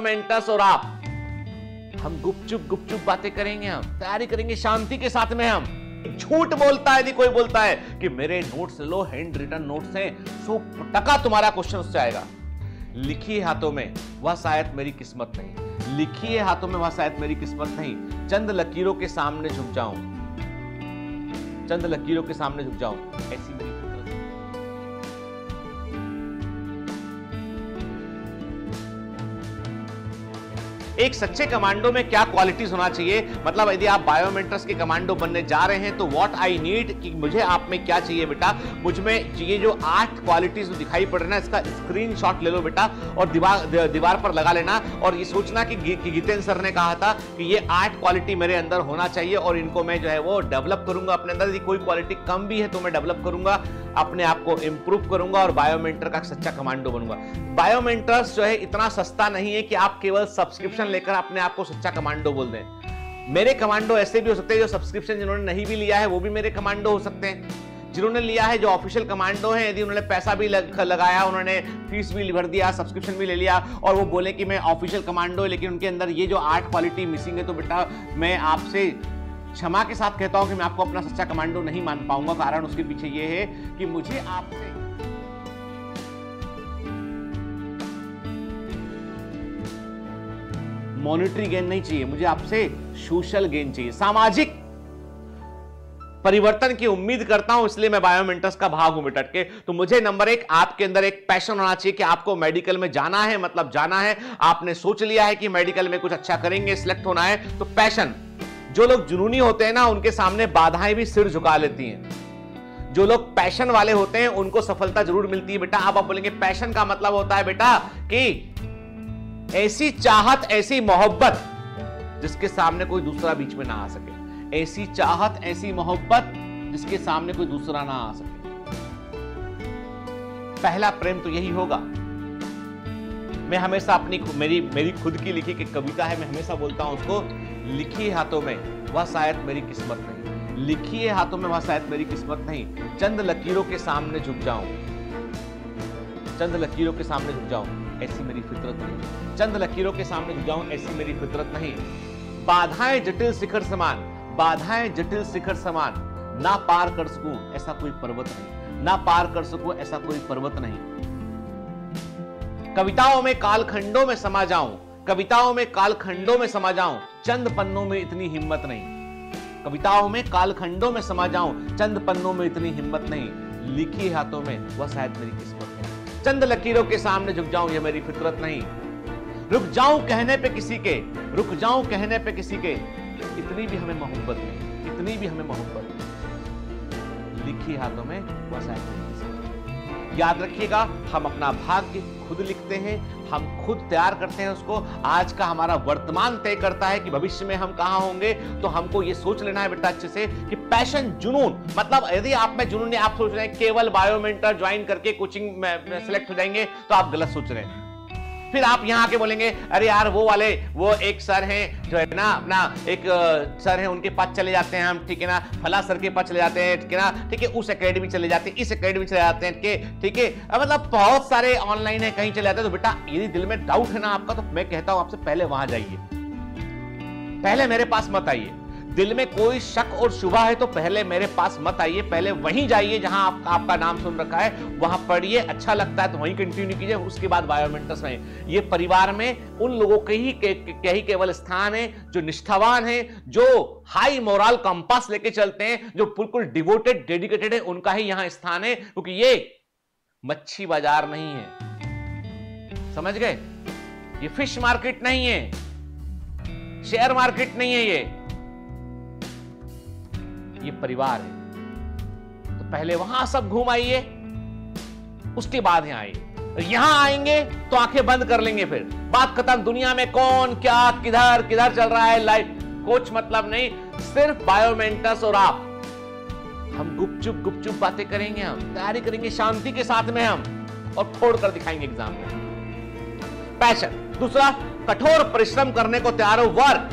Mentors और आप, हम गुपचुप बातें करेंगे, हम तैयारी करेंगे शांति के साथ में। हम झूठ बोलता है यदि कोई बोलता है कि मेरे नोट्स लो, हैंड रिटन नोट्स हैं, 100% तुम्हारा क्वेश्चन उससे आएगा। लिखिए हाथों में वह शायद मेरी किस्मत नहीं, लिखिए हाथों में वह शायद मेरी किस्मत नहीं, चंद लकीरों के सामने झुक जाऊं, चंद लकीरों के सामने झुक जाऊं, ऐसी मेरी फितरत है। एक सच्चे कमांडो में क्या क्वालिटीज होना चाहिए, मतलब यदि आप बायोमेंटर्स के कमांडो बनने जा रहे हैं तो व्हाट आई नीड, कि मुझे आप में क्या चाहिए बेटा, मुझ में ये जो 8 क्वालिटीज दिखाई पड़ रही है ना, इसका स्क्रीनशॉट ले लो बेटा और दीवार पर लगा लेना और ये सोचना कि जितेंद्र सर ने कहा था कि ये 8 क्वालिटी मेरे अंदर होना चाहिए और इनको मैं जो है वो डेवलप करूंगा अपने अंदर। यदि कोई क्वालिटी कम भी है तो मैं डेवलप करूंगा, अपने आप को इंप्रूव करूंगा और बायोमेंटर का सच्चा कमांडो बनूंगा। बायोमेंटर्स जो है इतना सस्ता नहीं है कि आप केवल सब्सक्रिप्शन लेकर अपने आप को सच्चा कमांडो बोल दें। मेरे कमांडो ऐसे भी हो सकते हैं जो सब्सक्रिप्शन जिन्होंने नहीं भी लिया है वो भी मेरे कमांडो हो सकते हैं। जिन्होंने लिया है, जो ऑफिशियल कमांडो है, यदि उन्होंने पैसा भी लगाया, उन्होंने फीस भी भर दिया, सब्सक्रिप्शन भी ले लिया और वो बोले कि मैं ऑफिशियल कमांडो है लेकिन उनके अंदर ये जो 8 क्वालिटी मिसिंग है, तो बेटा मैं आपसे क्षमा के साथ कहता हूं कि मैं आपको अपना सच्चा कमांडो नहीं मान पाऊंगा। कारण उसके पीछे ये है कि मुझे आपसे मॉनिटरी गेन नहीं चाहिए, मुझे आपसे सोशल गेन चाहिए, सामाजिक परिवर्तन की उम्मीद करता हूं, इसलिए मैं बायोमेंटर्स का भाग हूं बेटा के। तो मुझे नंबर 1 आपके अंदर एक पैशन होना चाहिए कि आपको मेडिकल में जाना है, मतलब जाना है, आपने सोच लिया है कि मेडिकल में कुछ अच्छा करेंगे, सिलेक्ट होना है, तो पैशन। जो लोग जुनूनी होते हैं ना, उनके सामने बाधाएं भी सिर झुका लेती हैं। जो लोग पैशन वाले होते हैं उनको सफलता जरूर मिलती है बेटा। अब आप बोलेंगे पैशन का मतलब होता है बेटा कि ऐसी चाहत, ऐसी मोहब्बत जिसके सामने कोई दूसरा बीच में ना आ सके, ऐसी चाहत, ऐसी मोहब्बत जिसके सामने कोई दूसरा ना आ सके। पहला प्रेम तो यही होगा। मैं हमेशा अपनी मेरी खुद की लिखी एक कविता है, मैं हमेशा बोलता हूं उसको, लिखिए हाथों में वह शायद मेरी किस्मत नहीं, लिखिए हाथों में वह शायद मेरी किस्मत नहीं, चंद लकीरों के सामने झुक जाऊं, चंद लकीरों के सामने झुक जाऊं, ऐसी मेरी फितरत नहीं, चंद लकीरों के सामने झुक जाऊं, ऐसी मेरी फितरत नहीं। बाधाएं जटिल शिखर समान, बाधाएं जटिल शिखर समान, ना पार कर सकूं ऐसा कोई पर्वत नहीं, ना पार कर सकूं ऐसा कोई पर्वत नहीं। कविताओं में कालखंडों में समा जाऊं, कविताओं में कालखंडों में समा जाऊं, चंद पन्नों में इतनी हिम्मत नहीं, कविताओं में कालखंडों में समा जाऊं, चंद पन्नों में इतनी हिम्मत नहीं, लिखी हाथों में वह शायद मेरी किस्मत है, चंद लकीरों के सामने झुक जाऊं, यह मेरी फितरत नहीं। रुक जाऊं कहने पे किसी के, रुक जाऊं कहने पे किसी के, इतनी भी हमें मोहब्बत नहीं, इतनी भी हमें मोहब्बत नहीं, लिखी हाथों में वह शायद मेरी किस्मत है। याद रखिएगा, हम अपना भाग्य खुद लिखते हैं, हम खुद तैयार करते हैं उसको। आज का हमारा वर्तमान तय करता है कि भविष्य में हम कहां होंगे। तो हमको ये सोच लेना है बेटा अच्छे से कि पैशन, जुनून, मतलब यदि आप में जुनून है, आप सोच रहे हैं केवल बायोमेंटर ज्वाइन करके कोचिंग में सेलेक्ट हो जाएंगे, तो आप गलत सोच रहे हैं। फिर आप यहां आके बोलेंगे अरे यार वो एक सर हैं जो है ना, अपना एक सर है, उनके पास चले जाते हैं हम, ठीक है ना, फला सर के पास चले जाते हैं, ठीक है ना, ठीक है, उस एकेडमी चले जाते हैं, इस एकेडमी चले जाते हैं, ठीक है, मतलब बहुत सारे ऑनलाइन है, कहीं चले जाते हैं। तो बेटा यदि दिल में डाउट है ना आपका, तो मैं कहता हूं आपसे पहले वहां जाइए, पहले मेरे पास मत आइए। दिल में कोई शक और शुबा है तो पहले मेरे पास मत आइए, पहले वहीं जाइए जहां आपका नाम सुन रखा है, वहां पढ़िए, अच्छा लगता है तो वहीं कंटिन्यू कीजिए, उसके बाद बायोमेंटर्स में। ये परिवार में उन लोगों के ही केवल स्थान है जो निष्ठावान है, जो हाई मोरल कंपास लेके चलते हैं, जो बिल्कुल डिवोटेड, डेडिकेटेड है, उनका ही यहां स्थान है। क्योंकि ये मच्छी बाजार नहीं है, समझ गए? ये फिश मार्केट नहीं है, शेयर मार्केट नहीं है, ये परिवार है। तो पहले वहां सब घूम आइए, उसके बाद यहां आइए। यहां आएंगे तो आंखें बंद कर लेंगे, फिर बात खत्म। दुनिया में कौन क्या किधर किधर चल रहा है, लाइफ कुछ मतलब नहीं, सिर्फ बायोमेंटर्स और आप। हम गुपचुप बातें करेंगे, हम तैयारी करेंगे शांति के साथ में, हम और फोड़ कर दिखाएंगे एग्जाम में। पैशन। दूसरा, कठोर परिश्रम करने को तैयार हो, work,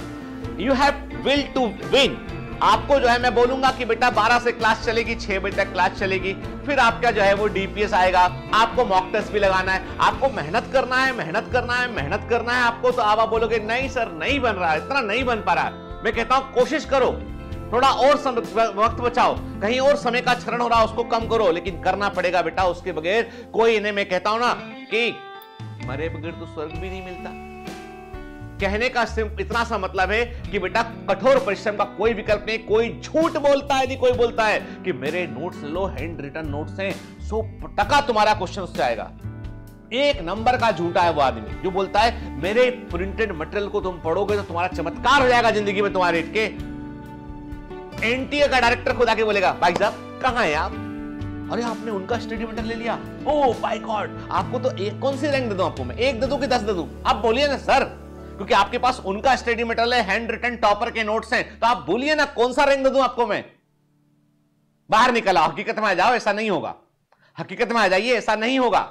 you have will to win. आपको जो है मैं बोलूंगा कि बेटा 12 से क्लास चलेगी, 6 बजे तक क्लास चलेगी, फिर आपका जो है वो डीपीएस आएगा, आपको मॉक टेस्ट भी लगाना है, आपको मेहनत करना है, मेहनत करना है, मेहनत करना है आपको। तो आप बोलोगे नहीं सर नहीं बन रहा है, इतना नहीं बन पा रहा है। मैं कहता हूं कोशिश करो, थोड़ा और वक्त बचाओ, कहीं और समय का क्षरण हो रहा है उसको कम करो, लेकिन करना पड़ेगा बेटा, उसके बगैर कोई इन्हें, मैं कहता हूं ना कि मरे बगैर तो स्वर्ग भी नहीं मिलता। कहने का सिर्फ इतना सा मतलब है कि बेटा कठोर परिश्रम का कोई विकल्प नहीं। कोई झूठ बोलता है, यदि कोई बोलता है कि मेरे नोट्स लो, हैंड रिटन नोट्स हैं, 100% तुम्हारा क्वेश्चन उससे आएगा। एक नंबर का झूठा है वो आदमी जो बोलता है मेरे प्रिंटेड मटेरियल को तुम पढ़ोगे तो तुम्हारा चमत्कार हो जाएगा जिंदगी में तुम्हारे। के एनटीए का डायरेक्टर खुद आके बोलेगा भाई साहब कहां है आप, अरे आपने उनका स्टडी मटेरियल ले लिया, ओ माय गॉड, आपको तो एक कौन सी रैंक दे दूं, आपको मैं 1 दे दूं कि 10 दे दूं? आप बोलिए ना सर, क्योंकि आपके पास उनका स्टडी मटेरियल है, हैंड रिटन टॉपर के नोट्स हैं, तो आप बोलिए ना कौन सा रैंक दे दूं आपको मैं? बाहर निकल आओ, हकीकत में आ जाओ, ऐसा नहीं होगा। हकीकत में आ जाइए, ऐसा नहीं होगा।